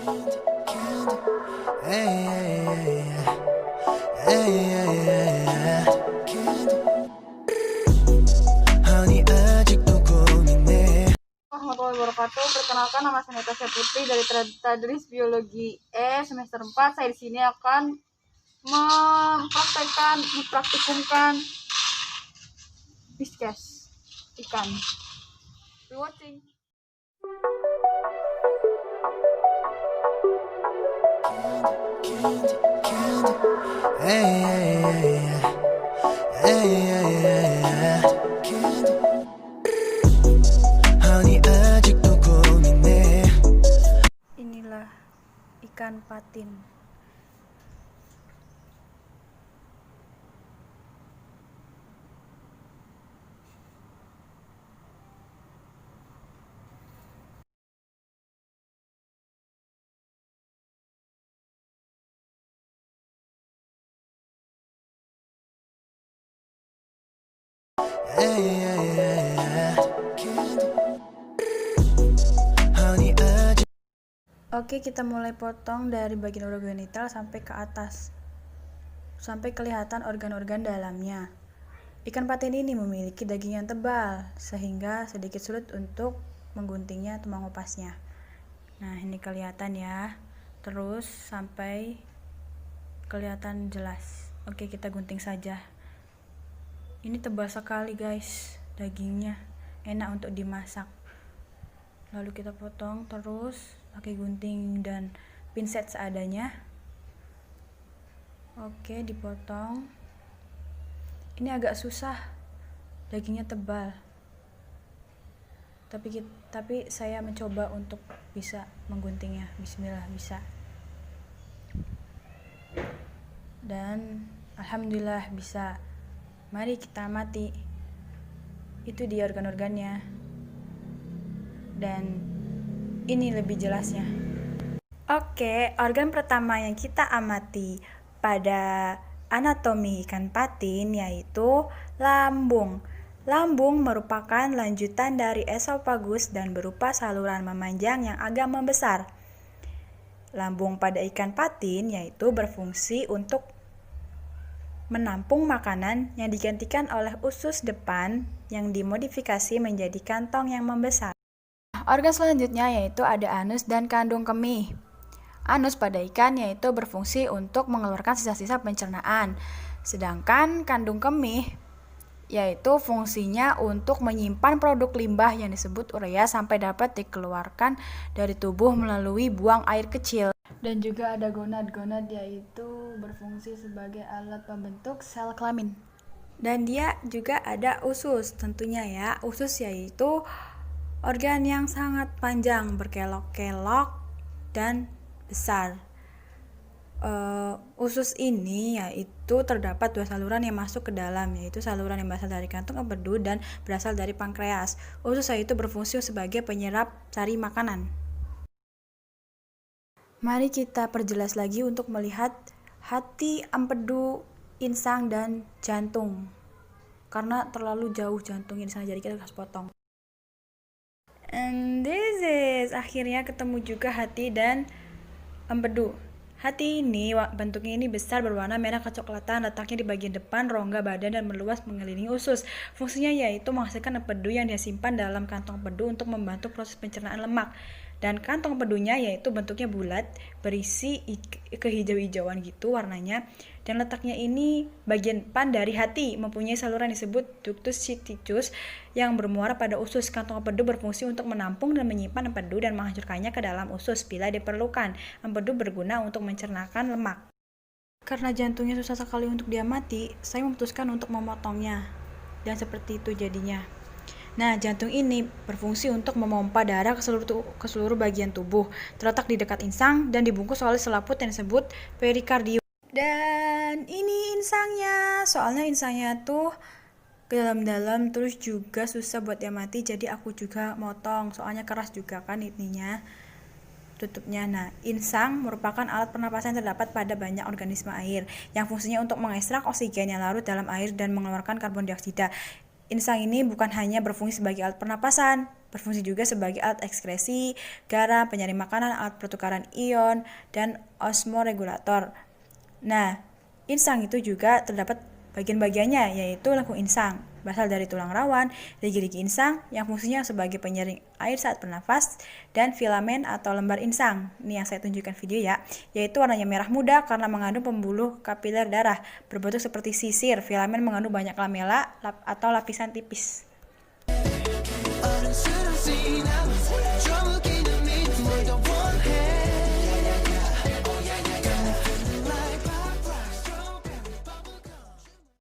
Warahmatullahi wabarakatuh. Perkenalkan, nama saya Natasha Putri dari Tadris Biologi semester 4. Saya di sini akan mempraktikumkan biscas ikan. Be watching. Inilah ikan patin. Oke, kita mulai potong dari bagian organ genital sampai ke atas, sampai kelihatan organ-organ dalamnya. Ikan patin ini memiliki daging yang tebal, sehingga sedikit sulit untuk mengguntingnya atau mengupasnya. Nah, ini kelihatan ya, terus sampai kelihatan jelas. Oke, kita gunting saja. Ini tebal sekali guys, dagingnya enak untuk dimasak. Lalu kita potong terus pakai gunting dan pinset seadanya. Oke, dipotong. Ini agak susah, dagingnya tebal. Tapi saya mencoba untuk bisa mengguntingnya. Bismillah, bisa. Dan alhamdulillah bisa. Mari kita amati. Itu dia organ-organnya. Dan ini lebih jelasnya. Oke, organ pertama yang kita amati pada anatomi ikan patin yaitu lambung. Lambung merupakan lanjutan dari esofagus dan berupa saluran memanjang yang agak membesar. Lambung pada ikan patin yaitu berfungsi untuk menampung makanan yang digantikan oleh usus depan yang dimodifikasi menjadi kantong yang membesar. Organ selanjutnya yaitu ada anus dan kandung kemih. Anus pada ikan yaitu berfungsi untuk mengeluarkan sisa-sisa pencernaan, sedangkan kandung kemih yaitu fungsinya untuk menyimpan produk limbah yang disebut urea sampai dapat dikeluarkan dari tubuh melalui buang air kecil. Dan juga ada gonad. Gonad yaitu berfungsi sebagai alat pembentuk sel kelamin. Dan dia juga ada usus tentunya ya. Usus yaitu organ yang sangat panjang, berkelok-kelok dan besar. Usus ini yaitu terdapat dua saluran yang masuk ke dalam, yaitu saluran yang berasal dari kantung empedu dan berasal dari pankreas. Usus yaitu berfungsi sebagai penyerap sari makanan. Mari kita perjelas lagi untuk melihat hati, empedu, insang, dan jantung. Karena terlalu jauh jantungnya di sana, jadi kita harus potong. And this is akhirnya ketemu juga hati dan empedu. Hati ini bentuknya ini besar, berwarna merah kecoklatan, letaknya di bagian depan rongga badan dan meluas mengelilingi usus. Fungsinya yaitu menghasilkan empedu yang disimpan dalam kantong empedu untuk membantu proses pencernaan lemak. Dan kantong empedunya yaitu bentuknya bulat, berisi kehijau-hijauan gitu warnanya. Dan letaknya ini bagian depan dari hati, mempunyai saluran disebut ductus siticus yang bermuara pada usus. Kantong empedu berfungsi untuk menampung dan menyimpan empedu dan menghancurkannya ke dalam usus bila diperlukan. Empedu berguna untuk mencernakan lemak. Karena jantungnya susah sekali untuk diamati, saya memutuskan untuk memotongnya. Dan seperti itu jadinya. Nah, jantung ini berfungsi untuk memompa darah ke seluruh bagian tubuh, terletak di dekat insang dan dibungkus oleh selaput yang disebut perikardium. Dan ini insangnya, soalnya insangnya tuh ke dalam-dalam, terus juga susah buat diamati, jadi aku juga motong, soalnya keras juga kan ininya, tutupnya. Nah, insang merupakan alat pernapasan yang terdapat pada banyak organisme air, yang fungsinya untuk mengekstrak oksigen yang larut dalam air dan mengeluarkan karbon dioksida. insang ini bukan hanya berfungsi sebagai alat pernapasan, berfungsi juga sebagai alat ekskresi, garam, penyaring makanan, alat pertukaran ion, dan osmoregulator. Nah, insang itu juga terdapat bagian-bagiannya, yaitu lengkung insang, berasal dari tulang rawan, gerigi insang yang fungsinya sebagai penyaring air saat bernafas, dan filamen atau lembar insang. Ini yang saya tunjukkan video ya, yaitu warnanya merah muda karena mengandung pembuluh kapiler darah, berbentuk seperti sisir. Filamen mengandung banyak lamela atau lapisan tipis.